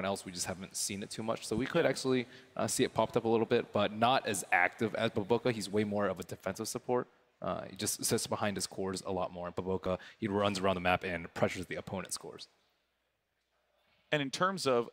everyone else, we just haven't seen it too much. So we could actually see it popped up a little bit, but not as active as Baboka. He's way more of a defensive support. He just sits behind his cores a lot more. And Baboka, he runs around the map and pressures the opponent's cores. And in terms of,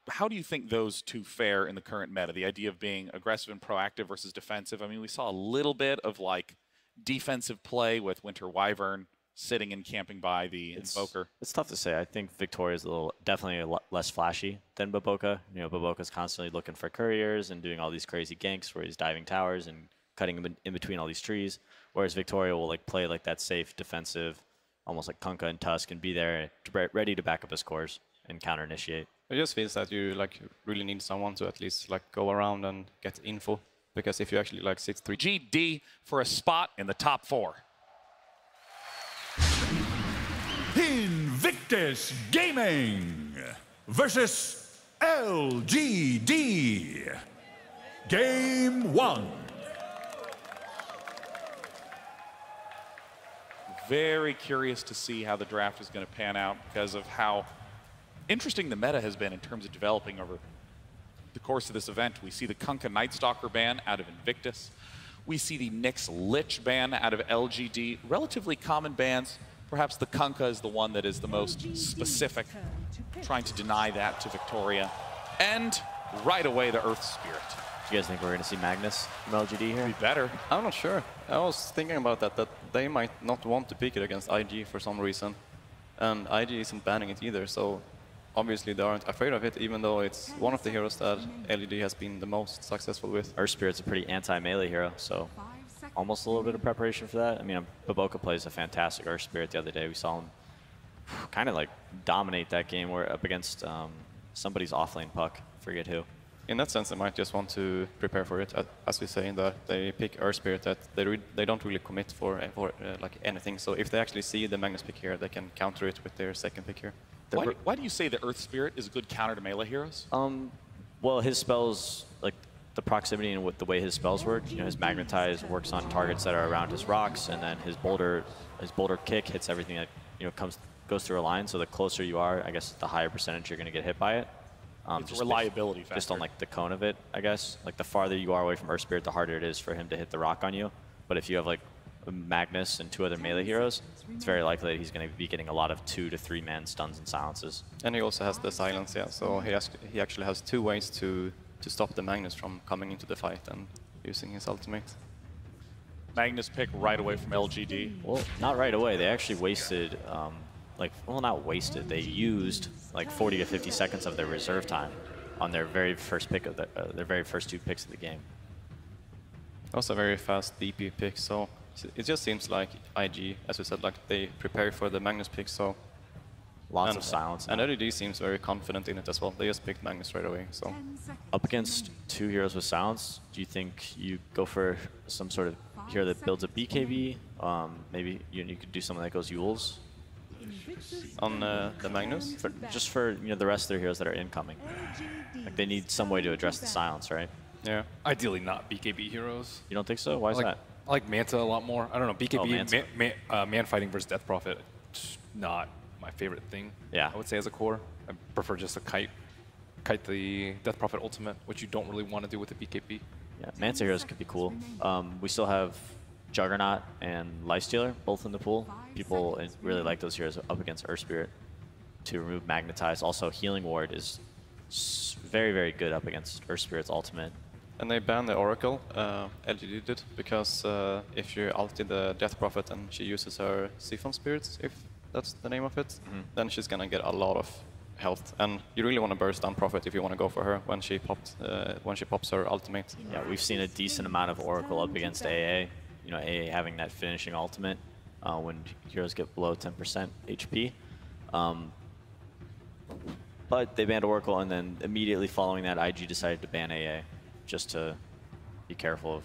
how do you think those two fare in the current meta? The idea of being aggressive and proactive versus defensive. I mean, we saw a little bit of like defensive play with Winter Wyvern sitting and camping by the Invoker. It's tough to say. I think Victoria is definitely a lot less flashy than Baboka. You know, Baboka's constantly looking for couriers and doing all these crazy ganks where he's diving towers and cutting in between all these trees. Whereas Victoria will like play like that safe defensive, almost like Kunkka and Tusk, and be there ready to back up his cores and counter initiate. It just feels that you like really need someone to at least like go around and get info, because if you actually like 6-3 LGD for a spot in the top 4. Invictus Gaming versus LGD. Game 1. Very curious to see how the draft is going to pan out because of how interesting the meta has been in terms of developing over the course of this event. We see the Kunkka Nightstalker ban out of Invictus. We see the Nyx Lich ban out of LGD. Relatively common bans. Perhaps the Kunkka is the one that is the most specific, trying to deny that to Victoria. And right away, the Earth Spirit. Do you guys think we're going to see Magnus from LGD here? Be better. I'm not sure. I was thinking about that they might not want to pick it against IG for some reason. And IG isn't banning it either, so obviously they aren't afraid of it, even though it's one of the heroes that LGD has been the most successful with. Earth Spirit's a pretty anti-melee hero, so almost a little bit of preparation for that. I mean, Baboka plays a fantastic Earth Spirit the other day. We saw him kind of like dominate that game where up against somebody's offlane puck, forget who. In that sense, they might just want to prepare for it, as we say, that they pick Earth Spirit, that they don't really commit for like anything. So if they actually see the Magnus pick here, they can counter it with their second pick here. Why do you say the Earth Spirit is a good counter to melee heroes? Well, his spells, like the proximity and with the way his spells work, you know, his Magnetize works on targets that are around his rocks, and then his boulder kick hits everything that, you know, goes through a line. So the closer you are, I guess the higher percentage you're going to get hit by it. It's a reliability factor. Just on like the cone of it, I guess. Like the farther you are away from Earth Spirit, the harder it is for him to hit the rock on you. But if you have like Magnus and 2 other melee heroes, it's very likely that he's going to be getting a lot of 2 to 3 man stuns and silences. And he also has the silence, yeah. So he actually has 2 ways to stop the Magnus from coming into the fight and using his ultimate. Magnus pick right away from LGD. Well, not right away. They actually wasted, well, not wasted. They used like 40 to 50 seconds of their reserve time on their very first pick of their very first 2 picks of the game. Also a very fast DP pick, so it just seems like IG, as you said, like they prepare for the Magnus pick, so lots of silence. And LGD seems very confident in it as well. They just picked Magnus right away. So up against 2 heroes with silence, do you think you go for some sort of hero that builds a BKB? Maybe you could do something that goes Yules on the Magnus? Just for the rest of their heroes that are incoming. Like they need some way to address the silence, right? Yeah. Ideally not BKB heroes. You don't think so? Why is that? I like Manta a lot more. I don't know, BKB, man fighting versus Death Prophet, not my favorite thing. Yeah. I would say as a core. I prefer just to kite the Death Prophet ultimate, which you don't really want to do with the BKB. Yeah, Manta heroes could be cool. We still have Juggernaut and Lifestealer both in the pool. People really like those heroes up against Earth Spirit to remove Magnetize. Also, Healing Ward is very, very good up against Earth Spirit's ultimate. And they banned the Oracle, LGD did, because if you ulti the Death Prophet and she uses her Siphon Spirits, if that's the name of it, then she's going to get a lot of health. And you really want to burst down Prophet if you want to go for her when she pops her ultimate. Yeah, we've seen a decent amount of Oracle up against AA. You know, AA having that finishing ultimate when heroes get below 10% HP. But they banned Oracle, and then immediately following that, IG decided to ban AA, just to be careful of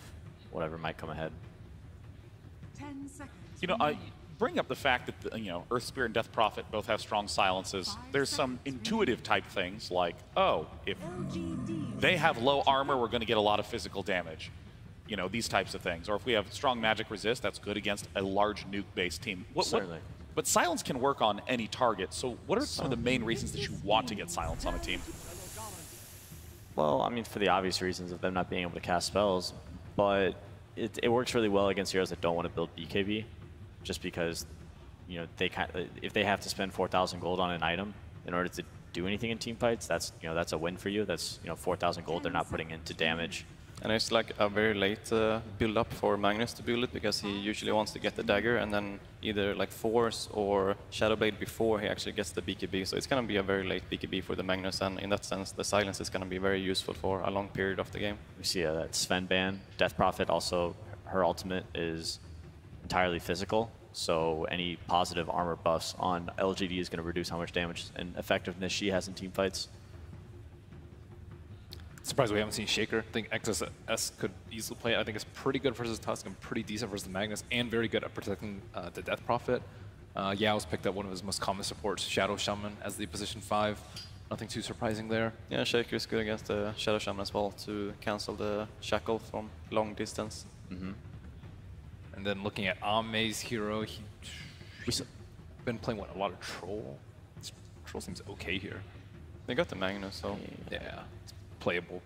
whatever might come ahead. 10 seconds. You know, I bring up the fact that Earth Spirit and Death Prophet both have strong silences. There's some intuitive type things like, oh, if they have low armor, we're going to get a lot of physical damage. You know, these types of things. Or if we have strong magic resist, that's good against a large nuke-based team. Certainly. But silence can work on any target. So what are some of the main reasons that you want to get silence on a team? Well, I mean, for the obvious reasons of them not being able to cast spells, but it works really well against heroes that don't want to build BKB, just because, you know, if they have to spend 4,000 gold on an item in order to do anything in team fights, that's a win for you. That's 4,000 gold they're not putting into damage. And it's like a very late build up for Magnus to build it, because he usually wants to get the dagger and then either like Force or Shadowblade before he actually gets the BKB. So it's going to be a very late BKB for the Magnus, and in that sense the silence is going to be very useful for a long period of the game. We see that Sven ban. Death Prophet also, her ultimate is entirely physical, so any positive armor buffs on LGD is going to reduce how much damage and effectiveness she has in team fights. Surprised we haven't seen Shaker. I think XSS could easily play it. I think it's pretty good versus Tusk and pretty decent versus the Magnus, and very good at protecting the Death Prophet. Yao's picked up one of his most common supports, Shadow Shaman, as the position 5. Nothing too surprising there. Yeah, Shaker is good against the Shadow Shaman as well to cancel the Shackle from long distance. And then looking at Ame's hero, he's been playing a lot of Troll. Troll seems okay here. They got the Magnus, so yeah, it's playable.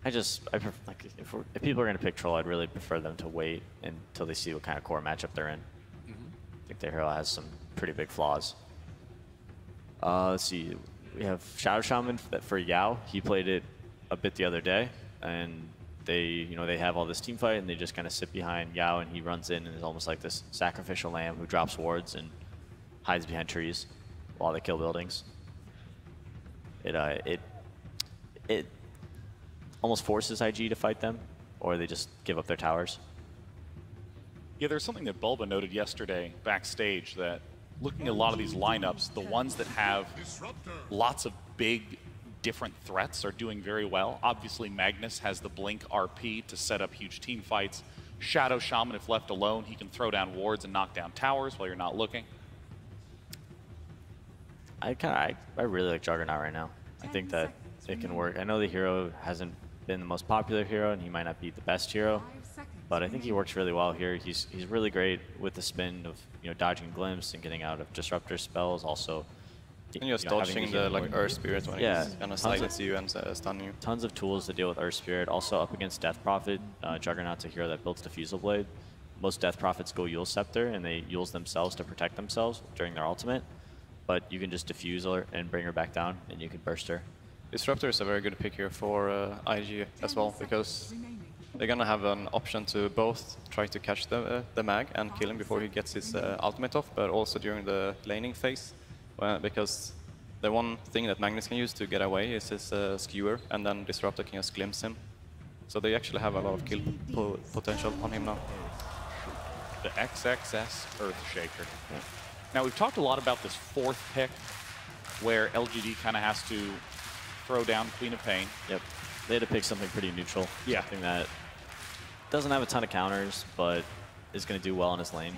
I prefer, like, if people are going to pick Troll, I'd really prefer them to wait until they see what kind of core matchup they're in. I think their hero has some pretty big flaws. Let's see, we have Shadow Shaman for Yao. He played it a bit the other day, and they have all this team fight, and they just kind of sit behind Yao, and he runs in and is almost like this sacrificial lamb who drops wards and hides behind trees while they kill buildings. It almost forces IG to fight them, or they just give up their towers. Yeah, there's something that Bulba noted yesterday backstage, that looking at a lot of these lineups, the ones that have lots of big different threats are doing very well. Obviously, Magnus has the Blink RP to set up huge team fights. Shadow Shaman, if left alone, he can throw down wards and knock down towers while you're not looking. I really like Juggernaut right now. I think that it can work. I know the hero hasn't been the most popular hero, and he might not be the best hero, but I think he works really well here. He's really great with the spin of dodging glimpse and getting out of disruptor spells. Also, and just dodging the Earth Spirit when he's gonna silence you and stun you. Tons of tools to deal with Earth Spirit. Also up against Death Prophet, Juggernaut's a hero that builds Diffusal Blade. Most Death Prophets go Eul Scepter, and they Euls themselves to protect themselves during their ultimate. But you can just diffuse her and bring her back down, and you can burst her. Disruptor is a very good pick here for IG as well, because they're gonna have an option to both try to catch the mag and kill him before he gets his ultimate off, but also during the laning phase, because the one thing that Magnus can use to get away is his skewer, and then Disruptor can just glimpse him. So they actually have a lot of kill potential on him now. The XXS Earthshaker. Yeah. Now, we've talked a lot about this 4th pick, where LGD kind of has to throw down Queen of Pain. Yep. They had to pick something pretty neutral. Yeah. Something that doesn't have a ton of counters, but is going to do well in his lane.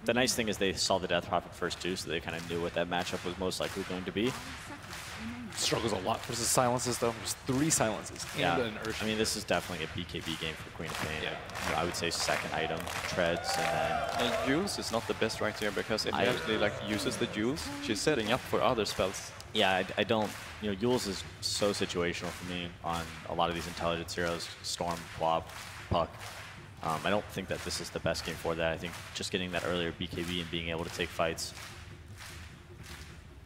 The nice thing is they saw the Death Prophet first too, so they kind of knew what that matchup was most likely going to be. Struggles a lot versus silences, though. There's 3 silences and an Earth. I mean, this is definitely a BKB game for Queen of Pain. Yeah. I would say second item, treads, and then... And Jules is not the best right here, because if he actually uses the Jules, she's setting up for other spells. Yeah, I don't... Jules is so situational for me on a lot of these intelligence heroes, Storm, Blob, Puck. I don't think that this is the best game for that. I think just getting that earlier BKB and being able to take fights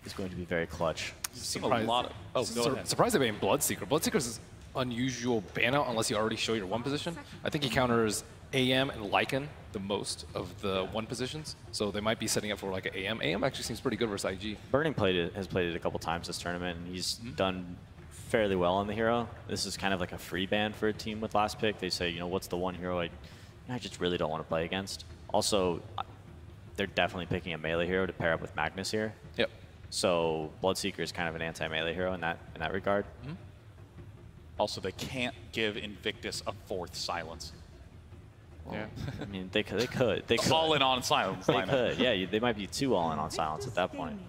is going to be very clutch. Surprised they banned Bloodseeker. Bloodseeker's is unusual ban out unless you already show your 1 position. I think he counters AM and Lycan the most of the 1 positions, so they might be setting up for like an AM. AM actually seems pretty good versus IG. Burning has played it a couple times this tournament, and he's done fairly well on the hero. This is kind of like a free ban for a team with last pick. They say, what's the one hero I just really don't want to play against. Also, they're definitely picking a melee hero to pair up with Magnus here. Yep. So Bloodseeker is kind of an anti-melee hero in that regard. Also, they can't give Invictus a 4th silence. Well, yeah. I mean, they could. All in on silence. They could. Yeah, they might be 2 all in on silence at that point.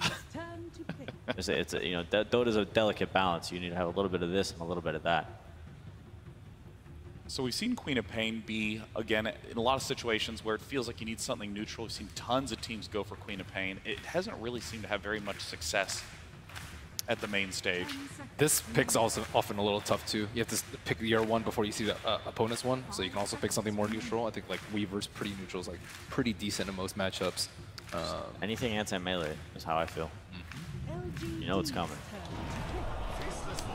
Dota's a delicate balance. You need to have a little bit of this and a little bit of that. So we've seen Queen of Pain be, again, in a lot of situations where it feels like you need something neutral. We've seen tons of teams go for Queen of Pain. It hasn't really seemed to have very much success at the main stage. This pick's also often a little tough too. You have to pick your one before you see the opponent's one, so you can also pick something more neutral. I think like Weaver's pretty neutral, is like pretty decent in most matchups. Anything anti-melee is how I feel. You know it's coming.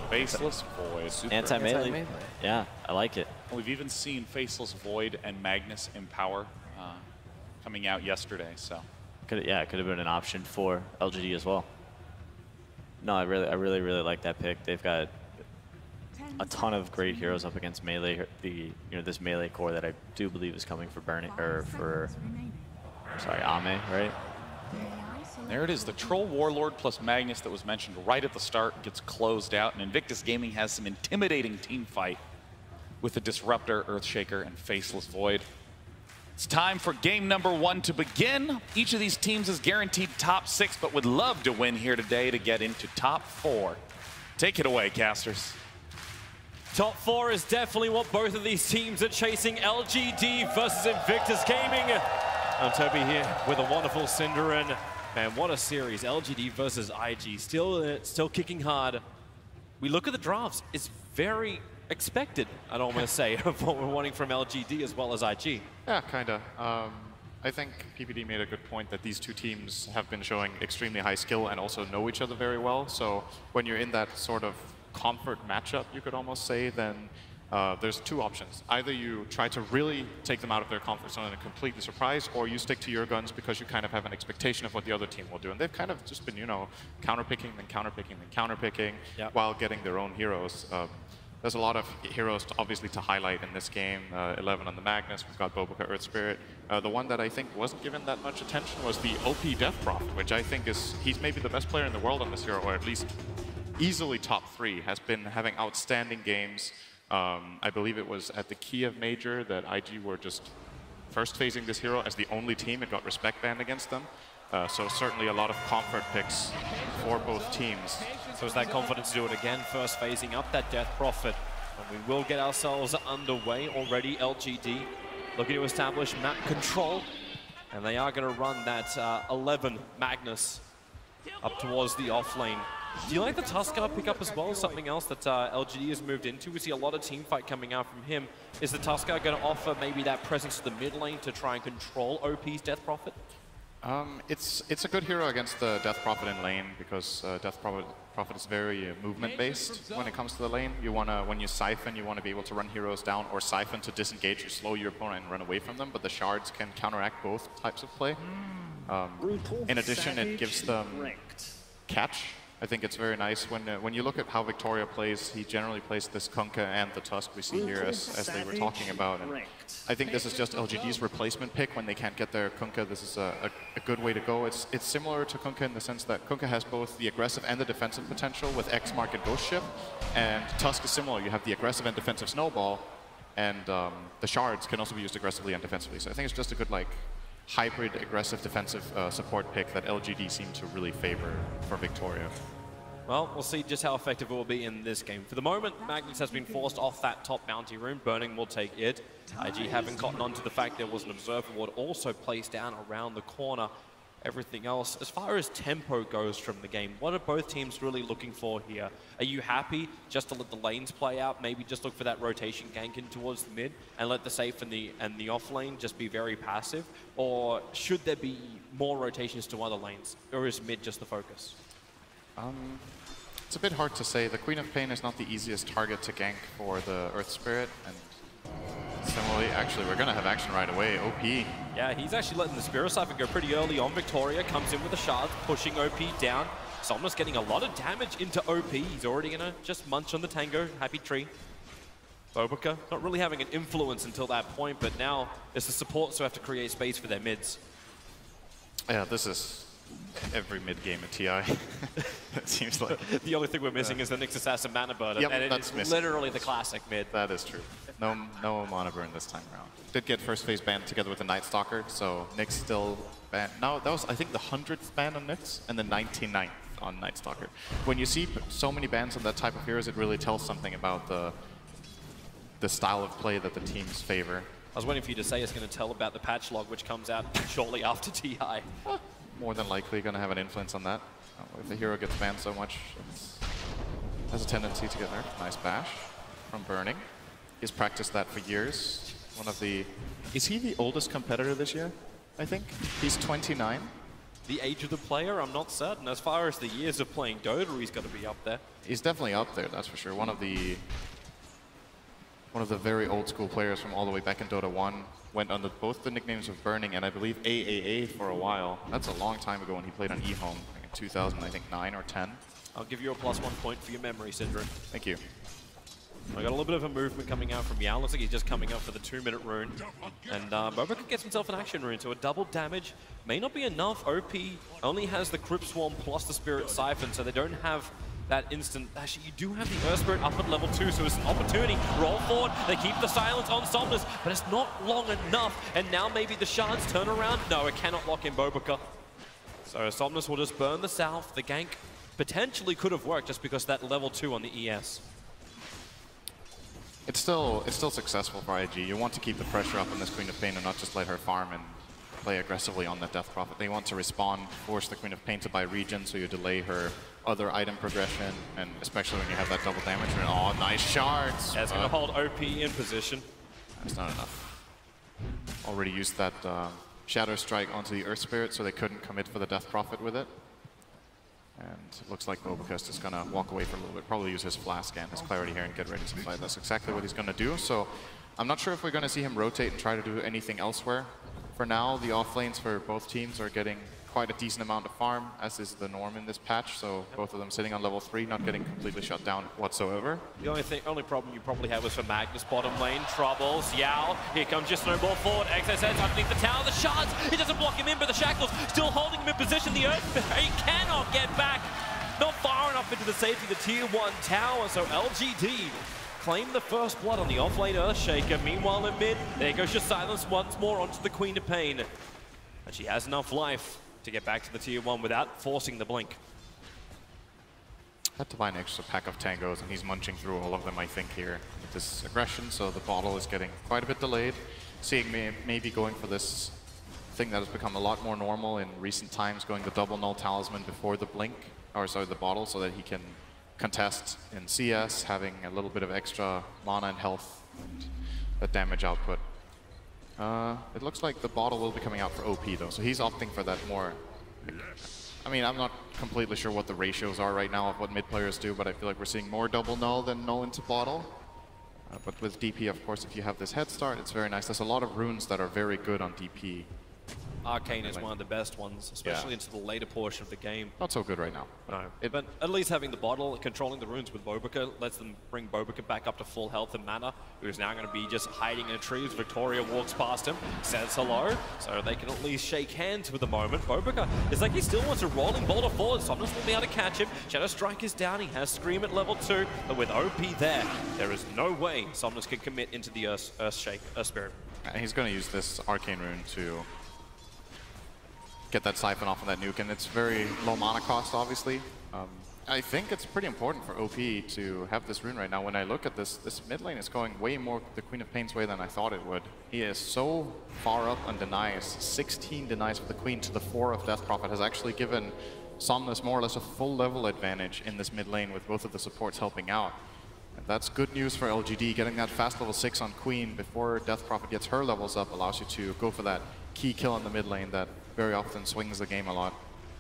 Faceless Void. Anti-melee. Yeah, I like it. We've even seen Faceless Void and Magnus Empower coming out yesterday. So Yeah, it could have been an option for LGD as well. No, I really like that pick. They've got a ton of great heroes up against melee. This melee core that I do believe is coming for Burning Ame, right? there it is, the Troll Warlord plus Magnus that was mentioned right at the start gets closed out, and Invictus Gaming has some intimidating team fight with the Disruptor, Earthshaker, and Faceless Void. It's time for game number 1 to begin. Each of these teams is guaranteed top 6, but would love to win here today to get into top 4. Take it away, casters. Top 4 is definitely what both of these teams are chasing. LGD versus Invictus Gaming. And Toby here with a wonderful Cinderin. Man, what a series. LGD versus IG. Still kicking hard. We look at the drafts. It's very expected, I'd almost say, of what we're wanting from LGD as well as IG. Yeah, kind of. I think PPD made a good point that these two teams have been showing extremely high skill and also know each other very well. So when you're in that sort of comfort matchup, you could almost say, then there's two options. Either you try to really take them out of their comfort zone and completely surprise, or you stick to your guns because you kind of have an expectation of what the other team will do. And they've kind of just been, counterpicking, then counterpicking, then counterpicking, while getting their own heroes. There's a lot of heroes, obviously, to highlight in this game. 11 on the Magnus, we've got Boboka Earth Spirit. The one that I think wasn't given that much attention was the OP Death Prophet, which I think he's maybe the best player in the world on this hero, or at least easily top 3, has been having outstanding games. I believe it was at the Kiev Major that IG were just first phasing this hero as the only team. It got respect banned against them. So certainly a lot of comfort picks for both teams. So it's that confidence to do it again, first phasing up that Death Prophet. And we will get ourselves underway already. LGD looking to establish map control. And they are going to run that 11 Magnus up towards the off lane. Do you like the Tuskar pickup as well? Something else that LGD has moved into. We see a lot of team fight coming out from him. Is the Tuskar going to offer maybe that presence to the mid lane to try and control OP's Death Prophet? It's a good hero against the Death Prophet in lane, because Death Prophet is very movement-based when it comes to the lane. You wanna, when you siphon, you want to be able to run heroes down, or siphon to disengage or slow your opponent and run away from them, but the shards can counteract both types of play. In addition, it gives them catch. I think it's very nice when you look at how Victoria plays. He generally plays this Kunkka and the Tusk we see here, as they were talking about. And I think this is just LGD's replacement pick when they can't get their Kunkka. This is a good way to go. It's similar to Kunkka in the sense that Kunkka has both the aggressive and the defensive potential with X-Mark and Ghost Ship, and Tusk is similar. You have the aggressive and defensive Snowball, and the shards can also be used aggressively and defensively. So I think it's just a good hybrid aggressive defensive support pick that LGD seem to really favor for Victoria. Well, we'll see just how effective it will be in this game. For the moment, Magnus has been forced off that top bounty rune. Burning will take it. IG haven't gotten on to the fact there was an observer ward also placed down around the corner. Everything else, as far as tempo goes from the game, what are both teams really looking for here? Are you happy just to let the lanes play out, maybe just look for that rotation gank in towards the mid, and let the safe and the off lane just be very passive? Or should there be more rotations to other lanes, or is mid just the focus? It's a bit hard to say. The Queen of Pain is not the easiest target to gank for the Earth Spirit, and similarly, actually, we're going to have action right away. OP. Yeah, he's actually letting the Spirit Siphon go pretty early on. Victoria comes in with a shard, pushing OP down. Somna's getting a lot of damage into OP. He's already going to just munch on the Tango. Happy tree. Boboka not really having an influence until that point, but now it's the supports who have to create space for their mids. Yeah, this is every mid game at TI. It seems like. The only thing we're missing is the Nyx Assassin Mana Burn, yep, and it's literally the classic mid. That is true. No Mana Burn this time around. Did get first phase banned together with the Night Stalker, so Nyx still banned. Now, that was, I think, the 100th ban on Nyx and the 99th on Night Stalker. When you see so many bans on that type of heroes, it really tells something about the the style of play that the teams favor. I was waiting for you to say it's going to tell about the patch log, which comes out shortly after TI. More than likely going to have an influence on that. If the hero gets banned so much, it has a tendency to get nerfed. Nice bash from Burning. He's practiced that for years. One of the... Is he the oldest competitor this year, I think? He's 29. The age of the player, I'm not certain. As far as the years of playing Dota, he's got to be up there. He's definitely up there, that's for sure. One of the very old school players from all the way back in Dota 1. Went under both the nicknames of Burning and I believe AAA for a while. That's a long time ago when he played on eHome, in 2009 or 10. I'll give you a +1 point for your memory, Syndrome. Thank you. I got a little bit of a movement coming out from Yao. Looks like he's just coming up for the 2-minute rune. And Boboka gets himself an action rune, so a double damage may not be enough. OP only has the Crypt Swarm plus the Spirit Siphon, so they don't have that instant. Actually, you do have the Earth Spirit up at level 2, so it's an opportunity. Roll forward, they keep the silence on Somnus, but it's not long enough. And now maybe the shards turn around. No, it cannot lock in Boboka. So Somnus will just burn the south. The gank potentially could have worked just because that level 2 on the ES. It's still successful for IG. You want to keep the pressure up on this Queen of Pain and not just let her farm and play aggressively on that Death Prophet. They want to respond, force the Queen of Pain to buy regen, so you delay her other item progression, and especially when you have that double damage. Oh, nice shards! Yeah, it's going to hold OP in position. That's not enough. Already used that Shadow Strike onto the Earth Spirit, so they couldn't commit for the Death Prophet with it. And it looks like Boboka is just going to walk away for a little bit, probably use his Flask and his Clarity here and get ready to fight. That's exactly what he's going to do. So I'm not sure if we're going to see him rotate and try to do anything elsewhere. For now, the off lanes for both teams are getting quite a decent amount of farm, as is the norm in this patch. So both of them sitting on level 3, not getting completely shut down whatsoever. The only problem you probably have is for Magnus bottom lane. Troubles, Yao, here comes your snowball forward. XSS underneath the tower, the shards, he doesn't block him in, but the shackles still holding him in position. The Earth, he cannot get back. Not far enough into the safety of the tier 1 tower, so LGD claim the first blood on the off-lane Earthshaker. Meanwhile in mid, there goes your silence once more onto the Queen of Pain. And she has enough life to get back to the tier 1 without forcing the blink. Had to buy an extra pack of tangos, and he's munching through all of them, I think, here with this aggression, so the bottle is getting quite a bit delayed. Seeing maybe going for this thing that has become a lot more normal in recent times, going the double null talisman before the blink, or sorry, the bottle, so that he can contest in CS, having a little bit of extra mana and health and the damage output. It looks like the bottle will be coming out for OP though, so he's opting for that more. I mean, I'm not completely sure what the ratios are right now of what mid players do, but I feel like we're seeing more double null than null into bottle. But with DP, of course, if you have this head start, it's very nice. There's a lot of runes that are very good on DP. Arcane is one of the best ones, especially into the later portion of the game. Not so good right now. No, but at least having the bottle, controlling the runes with Boboka, lets them bring Boboka back up to full health and mana, who's now going to be just hiding in a tree as Victoria walks past him, says hello, so they can at least shake hands for the moment. Boboka is like he still wants a rolling boulder forward. Somnus will be able to catch him. Shadow Strike is down. He has Scream at level 2, but with OP there is no way Somnus can commit into the Earth Spirit. And he's going to use this Arcane rune to get that Siphon off of that nuke, and it's very low mana cost, obviously. I think it's pretty important for OP to have this rune right now. When I look at this mid lane is going way more the Queen of Pain's way than I thought it would. He is so far up on denies. 16 denies for the Queen to the 4 of Death Prophet has actually given Somnus more or less a full level advantage in this mid lane with both of the supports helping out. And that's good news for LGD. Getting that fast level 6 on Queen before Death Prophet gets her levels up allows you to go for that key kill in the mid lane that very often swings the game a lot.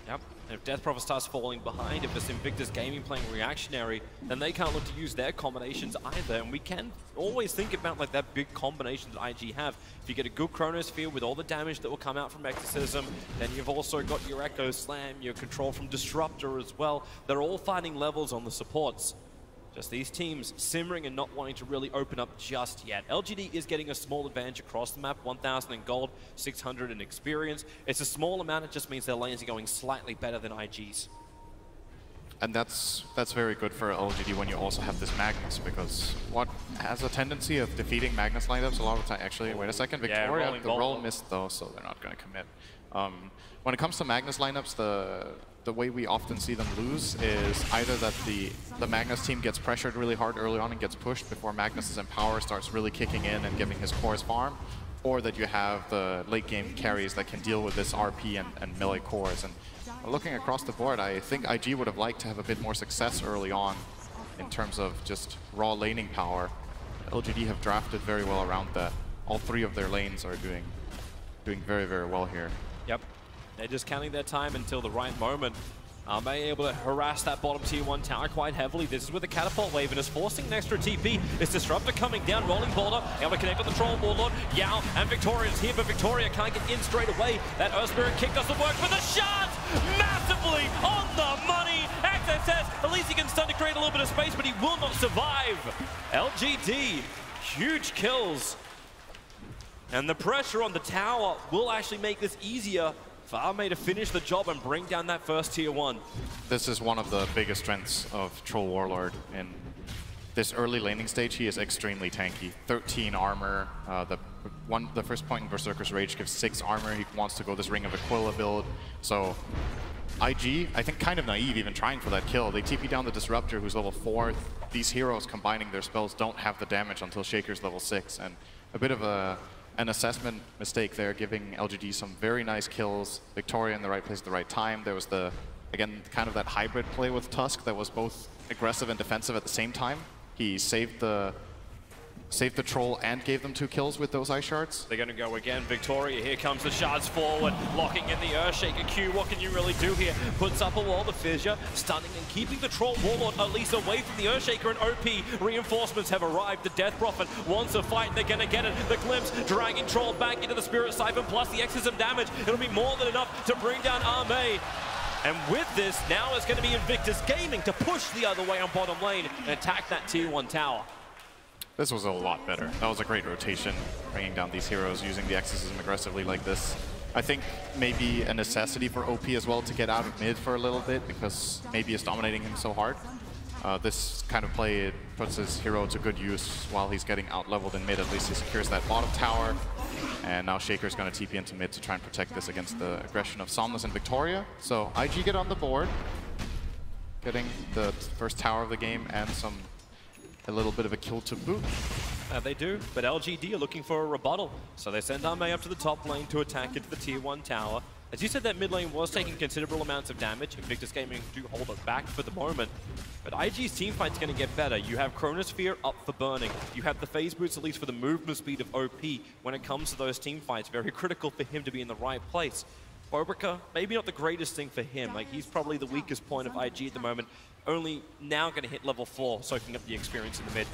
Yep. If Death Prophet starts falling behind, if this Invictus Gaming playing reactionary, then they can't look to use their combinations either. And we can always think about like that big combination that IG have. If you get a good Chronosphere with all the damage that will come out from Exorcism, then you've also got your Echo Slam, your control from Disruptor as well. They're all finding levels on the supports. Just these teams simmering and not wanting to really open up just yet. LGD is getting a small advantage across the map, 1,000 in gold, 600 in experience. It's a small amount, it just means their lanes are going slightly better than IG's. And that's very good for LGD when you also have this Magnus, because what has a tendency of defeating Magnus lineups a lot of the time. Actually, wait a second, Victoria, the roll missed though, so they're not going to commit. When it comes to Magnus lineups, the way we often see them lose is either that the Magnus team gets pressured really hard early on and gets pushed before Magnus's Empower starts really kicking in and giving his cores farm, or that you have the late game carries that can deal with this RP and melee cores. And looking across the board, I think IG would have liked to have a bit more success early on in terms of just raw laning power. LGD have drafted very well around that. All three of their lanes are doing very, very well here. Yep. They're just counting their time until the right moment. May able to harass that bottom tier 1 tower quite heavily. This is with the catapult wave and is forcing an extra TP. It's Disruptor coming down, rolling boulder, able to connect on the Troll Warlord. Yao and Victoria's here, but Victoria can't get in straight away. That Earth Spirit kick doesn't work, but the shot massively on the money. XSS, at least he can stun to create a little bit of space, but he will not survive. LGD, huge kills. And the pressure on the tower will actually make this easier for Arme to finish the job and bring down that first tier 1. This is one of the biggest strengths of Troll Warlord. In this early laning stage, he is extremely tanky. 13 armor. The first point in Berserker's Rage gives 6 armor. He wants to go this Ring of Aquila build. So IG, I think kind of naive even trying for that kill. They TP down the Disruptor, who's level 4. These heroes combining their spells don't have the damage until Shaker's level 6. And a bit of an assessment mistake there, giving LGD some very nice kills. Victoria in the right place at the right time. There was again, kind of that hybrid play with Tusk that was both aggressive and defensive at the same time. He saved the troll and gave them 2 kills with those ice shards. They're going to go again. Victoria, here comes the shards forward, locking in the Earthshaker Q. What can you really do here? Puts up a wall, the fissure, stunning and keeping the Troll Warlord at least away from the Earthshaker, and OP reinforcements have arrived. The Death Prophet wants a fight, they're going to get it. The Glimpse dragging Troll back into the Spirit Siphon, plus the exorcism damage. It'll be more than enough to bring down Arme. And with this, now it's going to be Invictus Gaming to push the other way on bottom lane and attack that tier 1 tower. This was a lot better. That was a great rotation, bringing down these heroes, using the exorcism aggressively like this. I think maybe a necessity for OP as well to get out of mid for a little bit, because maybe it's dominating him so hard. This kind of play puts his hero to good use while he's getting out-leveled in mid. At least he secures that bottom tower. And now Shaker's going to TP into mid to try and protect this against the aggression of Somnus and Victoria. So IG get on the board, getting the first tower of the game and a little bit of a kill to boot. They do, but LGD are looking for a rebuttal. So they send Arme up to the top lane to attack into the tier 1 tower. As you said, that mid lane was taking considerable amounts of damage. Invictus Gaming do hold it back for the moment. But IG's teamfight's going to get better. You have Chronosphere up for burning. You have the phase boots, at least for the movement speed of OP. When it comes to those teamfights, very critical for him to be in the right place. Bobrica, maybe not the greatest thing for him. Like, he's probably the weakest point of IG at the moment. Only now going to hit level 4, soaking up the experience in the mid.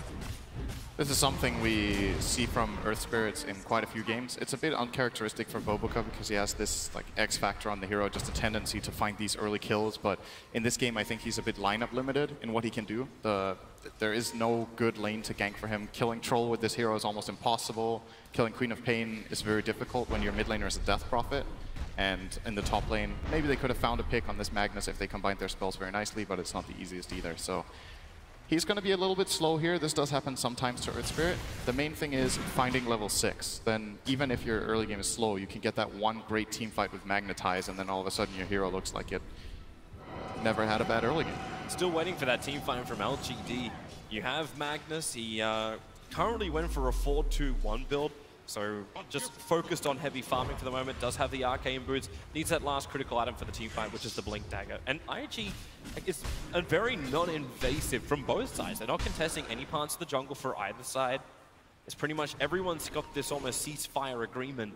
This is something we see from Earth Spirits in quite a few games. It's a bit uncharacteristic for Bobrica because he has this like X factor on the hero, just a tendency to find these early kills. But in this game, I think he's a bit lineup limited in what he can do. There is no good lane to gank for him. Killing Troll with this hero is almost impossible. Killing Queen of Pain is very difficult when your mid laner is a Death Prophet. And in the top lane, maybe they could have found a pick on this Magnus if they combined their spells very nicely, but it's not the easiest either. So he's going to be a little bit slow here. This does happen sometimes to Earth Spirit. The main thing is finding level 6. Then even if your early game is slow, you can get that one great team fight with Magnetize, and then all of a sudden your hero looks like it never had a bad early game. Still waiting for that team fight from LGD. You have Magnus. He currently went for a 4-2-1 build. So just focused on heavy farming for the moment, does have the arcane boots, needs that last critical item for the team fight, which is the Blink Dagger. And IG is a very non-invasive from both sides. They're not contesting any parts of the jungle for either side. It's pretty much everyone's got this almost ceasefire agreement.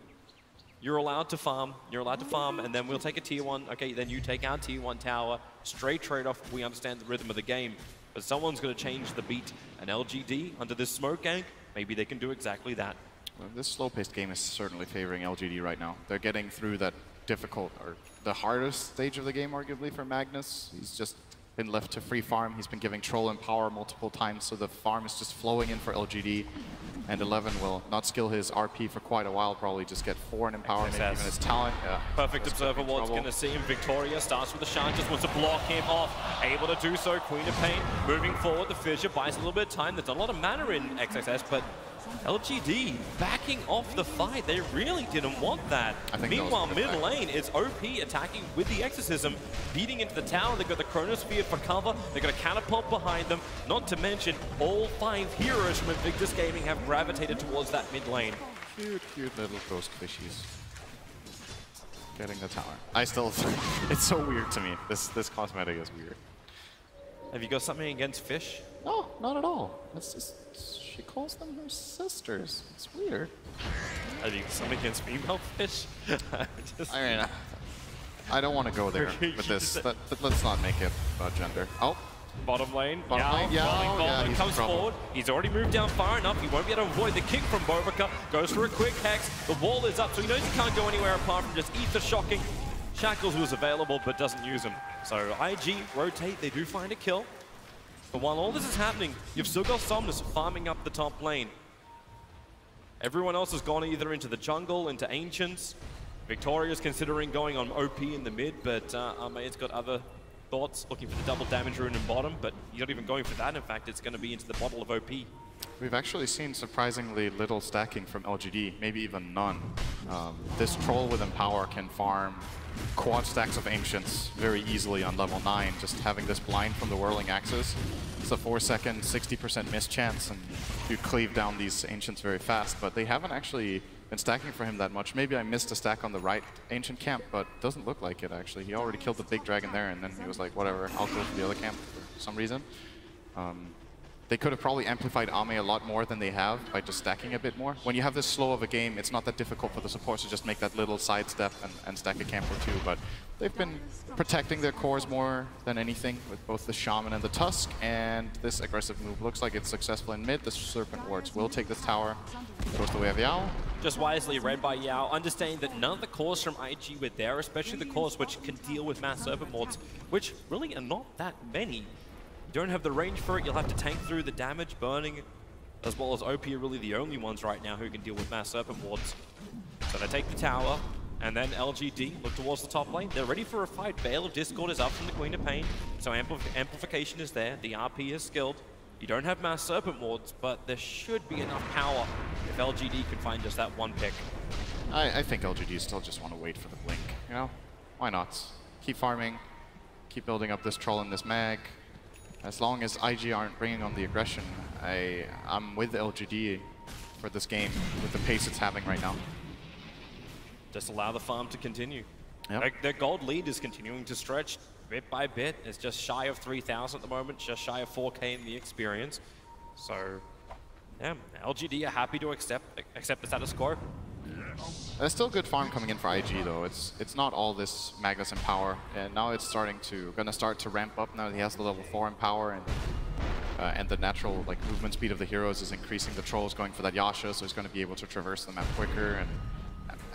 You're allowed to farm, and then we'll take a tier 1. Okay, then you take our tier 1 tower. Straight trade-off, we understand the rhythm of the game. But someone's going to change the beat. And LGD, under this smoke gank, maybe they can do exactly that. Well, this slow-paced game is certainly favoring LGD right now. They're getting through that difficult, or the hardest stage of the game, arguably, for Magnus. He's just been left to free farm. He's been giving Troll and power multiple times, so the farm is just flowing in for LGD. And 11 will not skill his RP for quite a while, probably just get 4 in Empower, maybe even his talent. Yeah. Perfect observer what's going to see him. Victoria starts with the shine, just wants to block him off. Able to do so. Queen of Pain moving forward. The Fissure buys a little bit of time. There's a lot of mana in XXS, but LGD backing off the fight. They really didn't want that. Meanwhile, mid lane is OP attacking with the Exorcism, beating into the tower. They've got the Chronosphere for cover. They've got a Catapult behind them. Not to mention, all 5 heroes from Invictus Gaming have gravitated towards that mid lane. Cute, cute little ghost fishies. Getting the tower. I still, it's so weird to me. This cosmetic is weird. Have you got something against fish? No, not at all. It's just, she calls them her sisters. It's weird. Have you got something against female fish? I mean, I don't want to go there with this, but let's not make it about gender. Oh. Bottom lane, yeah, comes forward. He's already moved down far enough. He won't be able to avoid the kick from Bobaka. Goes for a quick hex. The wall is up, so he knows he can't go anywhere apart from just eat the shocking. Shackles was available, but doesn't use him. So IG rotate. They do find a kill. But while all this is happening, you've still got Somnus farming up the top lane. Everyone else has gone either into the jungle, into Ancients. Victoria's considering going on OP in the mid, but Armade's got other thoughts, looking for the double damage rune in bottom, but he's not even going for that. In fact, it's going to be into the bottle of OP. We've actually seen surprisingly little stacking from LGD, maybe even none. This troll with Empower can farm quad stacks of Ancients very easily on level 9, just having this blind from the Whirling Axes. It's a 4-second, 60% miss chance, and you cleave down these Ancients very fast, but they haven't actually been stacking for him that much. Maybe I missed a stack on the right Ancient camp, but doesn't look like it actually. He already killed the big dragon there, and then he was like, whatever, I'll go to the other camp for some reason. They could have probably amplified Ame a lot more than they have by just stacking a bit more. When you have this slow of a game, it's not that difficult for the supports to just make that little sidestep and stack a camp or two, but they've been protecting their cores more than anything with both the Shaman and the Tusk, and this aggressive move looks like it's successful in mid. The Serpent Wards will take this tower. Goes the way of Yao. Just wisely read by Yao, understanding that none of the cores from IG were there, especially the cores which can deal with mass Serpent Wards, which really are not that many. You don't have the range for it, you'll have to tank through the damage. Burning, as well as OP, are really the only ones right now who can deal with mass Serpent Wards. So they take the tower, and then LGD look towards the top lane. They're ready for a fight. Veil of Discord is up from the Queen of Pain, so amplification is there. The RP is skilled. You don't have mass Serpent Wards, but there should be enough power if LGD can find just that one pick. I think LGD still just want to wait for the blink, you know? Why not? Keep farming, keep building up this troll and this mag. As long as IG aren't bringing on the aggression, I'm with LGD for this game with the pace it's having right now. Just allow the farm to continue. Yep. Their gold lead is continuing to stretch bit by bit. It's just shy of 3,000 at the moment, just shy of 4K in the experience. So, yeah, LGD are happy to accept the status quo. There's still good farm coming in for IG though. It's not all this Magnus Empower, and now it's gonna start to ramp up now that he has the level 4 Empower, and the natural like movement speed of the heroes is increasing. The troll's going for that Yasha, so he's gonna be able to traverse the map quicker and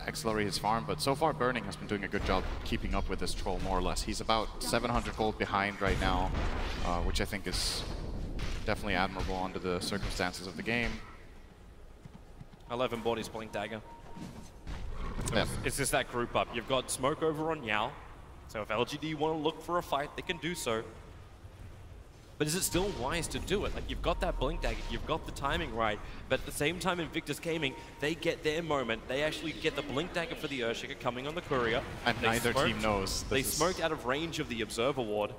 accelerate his farm. But so far Burning has been doing a good job keeping up with this troll more or less. He's about 700 gold behind right now, which I think is definitely admirable under the circumstances of the game. 11 bodies Blink Dagger. Yeah. It's just that group up. You've got Smoke over on Yao. So if LGD want to look for a fight, they can do so. But is it still wise to do it? Like, you've got that Blink Dagger, you've got the timing right, but at the same time Invictus Gaming, they get their moment. They actually get the Blink Dagger for the Earthshaker coming on the Courier. And neither team knows. They smoked out of range of the Observer Ward.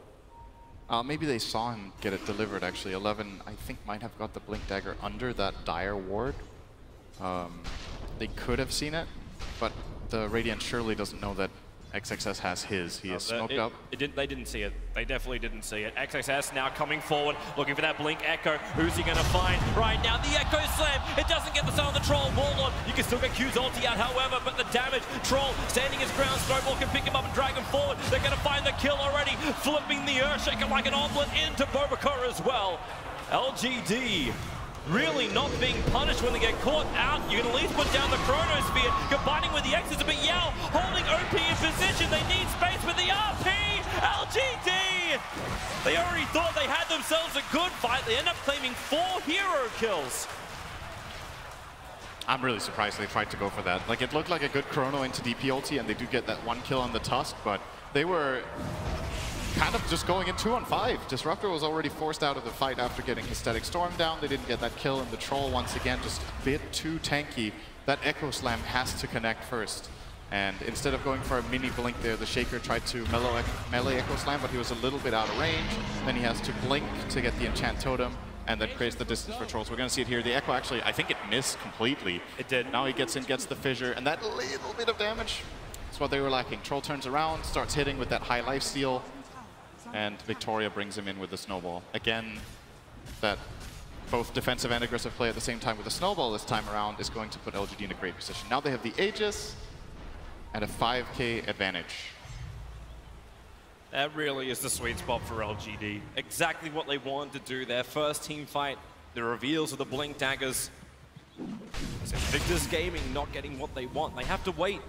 Maybe they saw him get it delivered actually. 11, I think, might have got the Blink Dagger under that Dire Ward. They could have seen it, but the Radiant surely doesn't know that XXS has his. He is smoked up. They didn't see it. They definitely didn't see it. XXS now coming forward, looking for that Blink Echo. Who's he going to find? Right now, the Echo Slam. It doesn't get the stun on the Troll. Warlord, you can still get Q's ulti out, however, but the damage. Troll standing his ground. Snowball can pick him up and drag him forward. They're going to find the kill already. Flipping the Earthshaker like an omelet into Bobaka as well. LGD really not being punished when they get caught out. You can at least put down the Chronosphere, combining with the Exes, but Yao holding OP in position. They need space with the RP. LGD! They already thought they had themselves a good fight. They end up claiming 4 hero kills. I'm really surprised they tried to go for that. Like, it looked like a good chrono into DP ulti, and they do get that 1 kill on the Tusk, but they were kind of just going in 2-on-5. Disruptor was already forced out of the fight after getting his Static Storm down. They didn't get that kill, and the Troll, once again, just a bit too tanky. That Echo Slam has to connect first. And instead of going for a mini blink there, the Shaker tried to melee Echo Slam, but he was a little bit out of range. Then he has to blink to get the Enchant Totem, and that creates the distance for Trolls. We're going to see it here. The Echo actually, I think it missed completely. It did. Now he gets in, gets the Fissure, and that little bit of damage is what they were lacking. Troll turns around, starts hitting with that high lifesteal, and Victoria brings him in with the Snowball. Again, that both defensive and aggressive play at the same time with the Snowball this time around is going to put LGD in a great position. Now they have the Aegis and a 5k advantage. That really is the sweet spot for LGD. Exactly what they wanted to do. Their first team fight, the reveals of the Blink Daggers. Invictus Gaming not getting what they want. They have to wait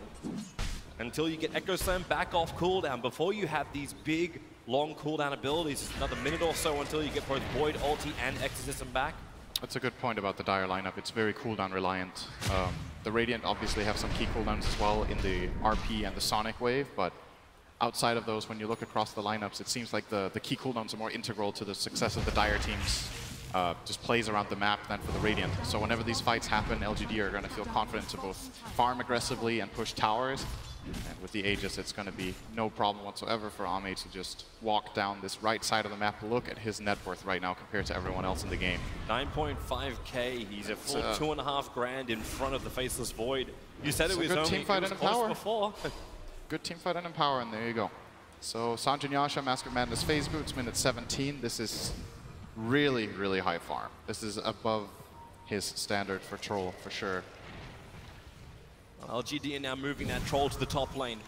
until you get Echo Slam back off cooldown before you have these big, long cooldown abilities. It's another minute or so until you get both Void, Ulti, and Exorcism back. That's a good point about the Dire lineup. It's very cooldown reliant. The Radiant obviously have some key cooldowns as well in the RP and the Sonic Wave, but outside of those, when you look across the lineups, it seems like the key cooldowns are more integral to the success of the Dire teams. Just plays around the map than for the Radiant. So whenever these fights happen, LGD are going to feel confident to both farm aggressively and push towers. And with the Aegis, it's going to be no problem whatsoever for Ame to just walk down this right side of the map. Look at his net worth right now compared to everyone else in the game. 9.5k. He's a full 2.5 grand in front of the Faceless Void. You said it was only team fight and close before. Good team fight and Empower, and there you go. So Sanjin Yasha, Mask of Madness Phase Boots, minute 17. This is really, really high farm. This is above his standard for Troll, for sure. LGD are now moving that Troll to the top lane.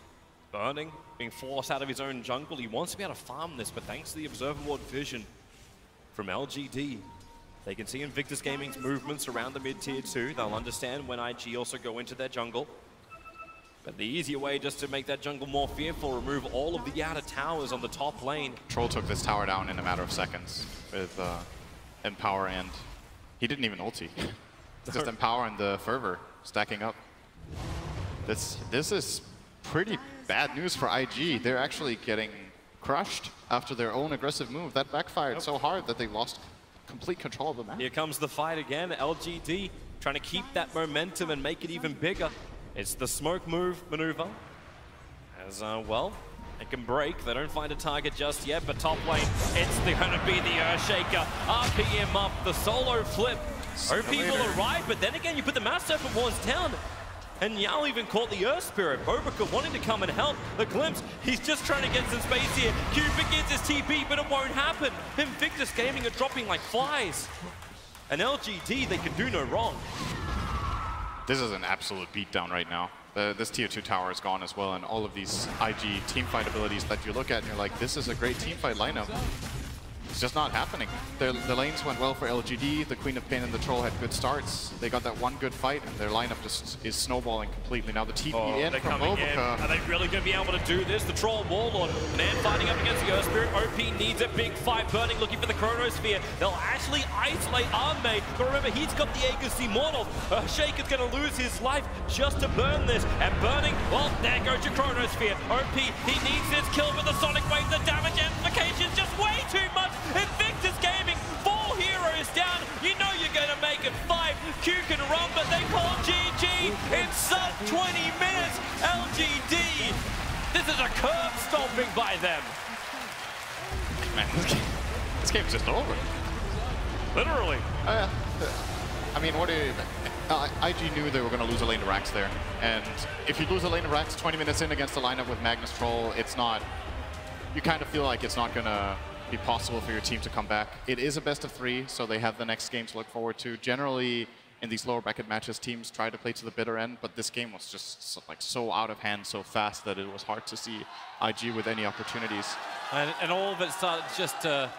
Burning, being forced out of his own jungle. He wants to be able to farm this, but thanks to the Observer Ward vision from LGD, they can see Invictus Gaming's movements around the mid-tier 2. They'll understand when IG also go into their jungle. But the easier way just to make that jungle more fearful, remove all of the outer towers on the top lane. Troll took this tower down in a matter of seconds with Empower, and he didn't even ulti. Just Empower and the Fervor stacking up. This is pretty bad news for IG. They're actually getting crushed after their own aggressive move. That backfired so hard that they lost complete control of the map. Here comes the fight again. LGD trying to keep that momentum and make it even bigger. It's the smoke maneuver. As well, they can break. They don't find a target just yet, but top lane, it's going to be the Earthshaker. RPM up, the solo flip. OP will arrive, but then again, you put the Mass Serpent Wards down. And Yao even caught the Earth Spirit. Bobica wanting to come and help. The Glimpse, he's just trying to get some space here. Cupid gets his TP, but it won't happen. Invictus Gaming are dropping like flies. And LGD, they can do no wrong. This is an absolute beatdown right now. This tier 2 tower is gone as well, and all of these IG teamfight abilities that you look at and you're like, this is a great teamfight lineup. It's just not happening. The lanes went well for LGD. The Queen of Pain and the Troll had good starts. They got that one good fight, and their lineup just is snowballing completely. Now the TP in from Bobica. Are they really going to be able to do this? The Troll Warlord, man fighting up against the Earth Spirit. OP needs a big fight. Burning looking for the Chronosphere. They'll actually isolate Arme, but remember, he's got the Aegis Immortal. Shaker's going to lose his life just to burn this. And Burning, well, there goes your Chronosphere. OP, he needs this kill with the Sonic Wave. The damage amplification is just way too much. Invictus Gaming, 4 heroes down. You know you're going to make it 5. Q can run, but they call GG in sub 20 minutes. LGD, this is a curb stomping by them. Man, this game's just over. Literally. I mean, what do you... IG knew they were going to lose a lane to Rax there. And if you lose a lane to Rax 20 minutes in against a lineup with Magnus Troll, it's not... You kind of feel like it's not going to be possible for your team to come back. It is a best of 3, so they have the next game to look forward to. Generally, in these lower bracket matches, teams try to play to the bitter end, but this game was just so out of hand so fast that it was hard to see IG with any opportunities. And all of it started just to